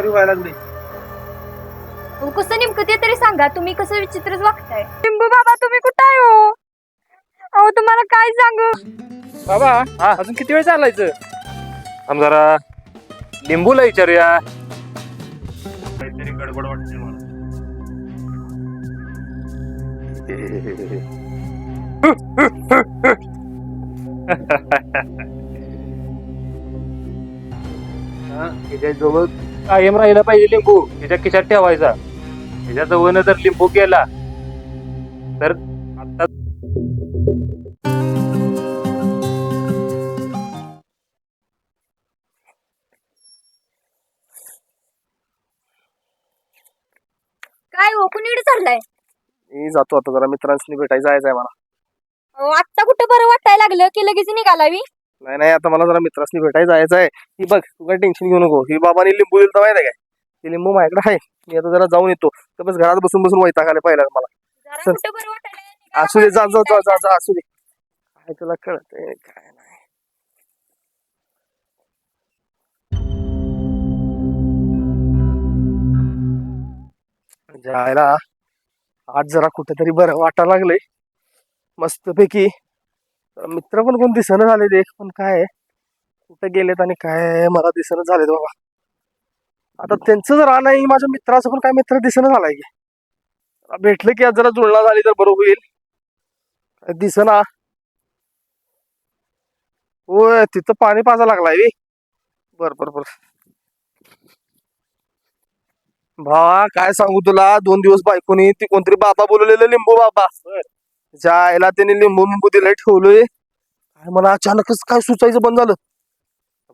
तरी व्हायला लागले. कसं नेमकं ते तरी सांगा. तुम्ही कसं विचित्रच वागताय. लिंबू बाबा तुम्ही कुठं आहे हो? अहो तुम्हाला काय सांगू बाबा हा अजून किती वेळ चालायचं? थांब जरा लिंबूला विचारूया. काहीतरी गडबड वाटते मला. त्याच्या जवळ कायम राहिला पाहिजे लिंबू. त्याच्या खिशात ठेवायचा. त्याच्या जवळ जर लिंबू गेला तर आता काय हो कुणीकडे चाललाय? मी जातो आता जरा मित्रांशी भेटायला जायचंय मला. अहो आत्ता कुठं बरं वाटायला लागलं की लगेच निघालावी? नाही नाही आता मला जरा मित्रांशी भेटायला जायचंय. ही बघ तू काय टेन्शन घेऊ नको. ही बाबांनी लिंबू दिलं माहिती आहे काय? ते लिंबू माझ्याकडे आहे. मी आता जरा जाऊन येतो. तर बस घरात बसून बसून वैताग आले पाहिला मला. जरा चल. कुठं बरं वाटायला असू दे जा जा जा जा जा असू दे. काय तुला कळतंय काय नाही. जायला आज जरा कुठेतरी बरं वाटायला लागलंय मस्तपैकी. मित्र पण कोण दिसणं झाले रे. पण काय कुठे गेलेत आणि काय मला दिसणं झालेत बाबा. आता त्यांचं जर नाही माझ्या मित्राचं पण काय मित्र दिसणं झालाय की. भेटलं की आज जरा जुळणा झाली तर बरं होईल. दिसना. होय तिथं पाणी पाजा लागलाय रे. बर बर बर भावा काय सांगू तुला. 2 दिवस बायकोनी ती कोणतरी बाबा बोलवलेलं लिंबू बाबा. जायला त्याने लिंबू लिंबू दिलंय ठेवलोय. काय मला अचानकच काय सुचायचं बंद झालं.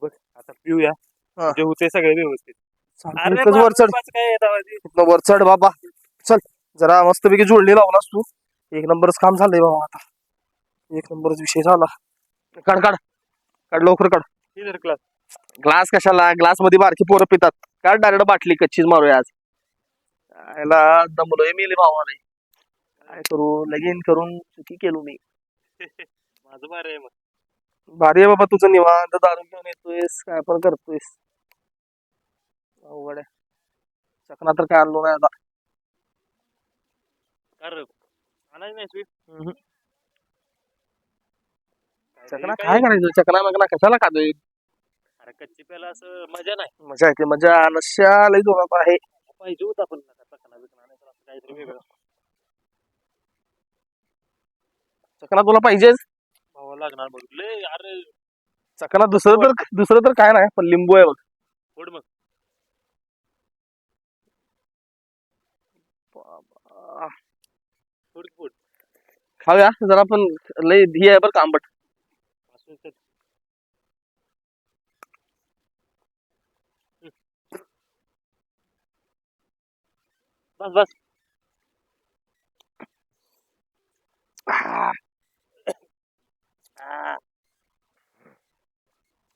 बघ आता पिऊया. हा. म्हणजे होते सगळे व्यवस्थित. एकच वर चढ. इथनं वर चढ बाबा. चल जरा मस्तपैकी जुळणी लावलास तू. एक नंबरच काम झालंय बाबा आता. एक नंबरच विषय झाला. काढ काढ काढ लवकर काढ. क्लास ग्लास कशाला. ग्लास मध्ये बारकी पोरं पितात. काढ डायरेक्ट बाटली कच्चीच मारूया आज. याला दमलोय मी भावा नाही. काय करू लगीन करून चुकी केलो मी. माझं बरं आहे मग. भारी आहे बाबा तुझं निवांत दारू घेऊन येतोयस काय पण करतोयस. अवघड आहे. चकना तर काय आणलो नाही आता. अरे आणायच नाही स्वीट. चकना काय करायचं. चकना मगना कशाला खातोय. अरे कच्ची प्याला असं मजा नाही. मजा येते मजा. नशा लई जोरात आहे. पाहिजे होता पण चकना बिकना नाही तर असं काहीतरी वेगळं. चकना तुला पाहिजेच. भावा लागणार बघ लय. अरे चकना दुसरं तर काय नाही पण लिंबू आहे बघ. फोड मग. बाबा. फोड फोड. खाऊया जरा पण लई धी आहे बरं का आंबट. असं तर. बस बस.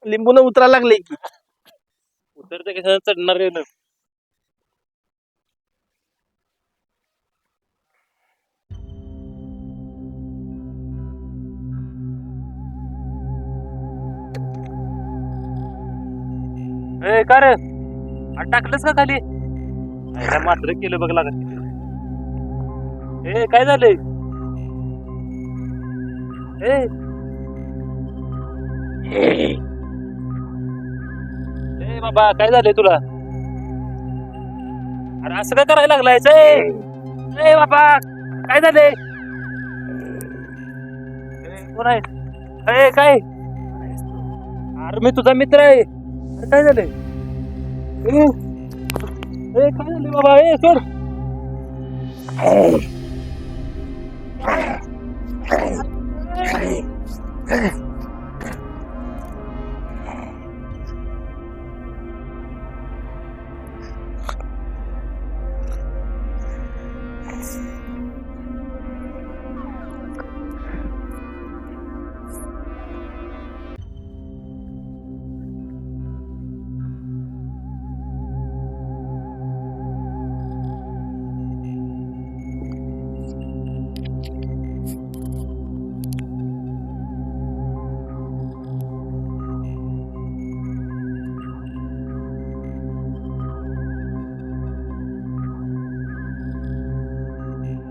लिंबू न उतरायला लागले की. उतरते कसं चढणार रे ना. ए का रे टाकलंस का खाली? मात्र केलं बघ लागत. ए काय झालंय? ए ए बाबा काय झालंय तुला? अरे असं काय करायला लागलायच? ए बाबा काय झालंय? कोण आहे? ए काय? अरे मी तुझा मित्र आहे. अरे काय झालंय? ए काय झालंय बाबा? ए सोड.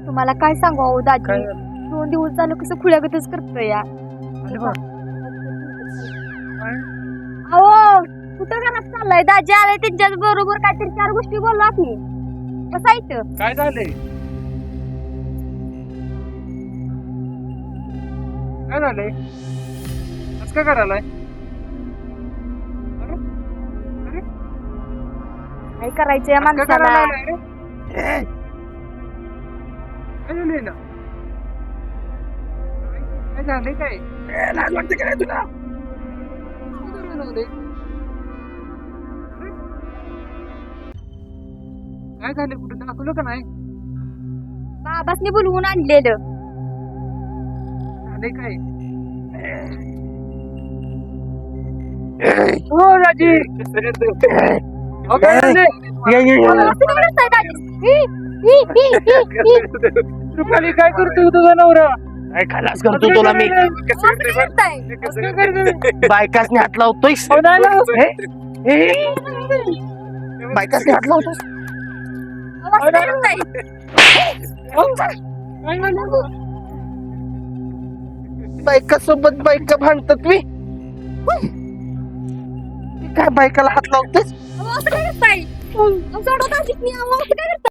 तुम्हाला काय सांगू अहो दाजी काय झालं? 2 दिवस झालं कसं खुल्यागतच करतोय या अरे वा. काय? अहो कुठं घरात चाललाय दाजी आलाय त्यांच्याच बरोबर काहीतरी 4 गोष्टी बोललो आपली बसायचं काय झालंय? काय झालंय? असं काय करायलाय? अरे? अरे? काय करायचं या असं काय माणसाला करायला लागलाय रे? काय झालंय ना? काय झालंय काय? लाज वाटते काय तुला? काय करायला लागलंय? अरे? काय झालं कुठं दाखवलं का नाही? बाबासनी बोलवून आणलेलं झालंय काय? हो राजी. अहो, काय झालंय? असं काय करताय दाजी? रुपाली काय करतोय तुझा नवरा? काय खलास करतो तुला मी असं काय करताय? असं काय करतोय? बायकासनी हात लावतोयस अहो, नाही ना. बायकासनी हात लावतोस असं काय करताय? काय झालं? बायकासोबत बायका भांडतात मी काय बायकाला हात लावतोस अहो, असं काय करताय? अहो, सोडा दाजी मी अहो, असं काय करताय?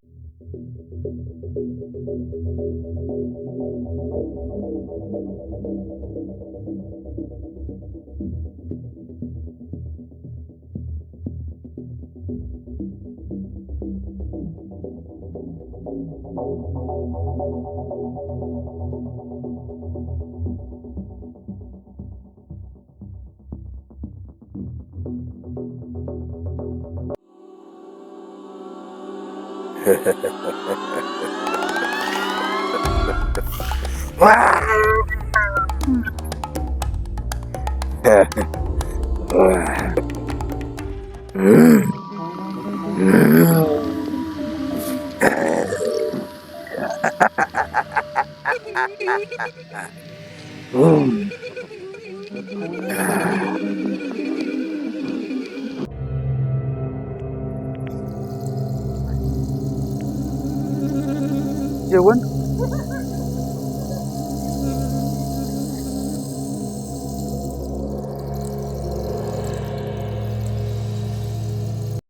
जेवण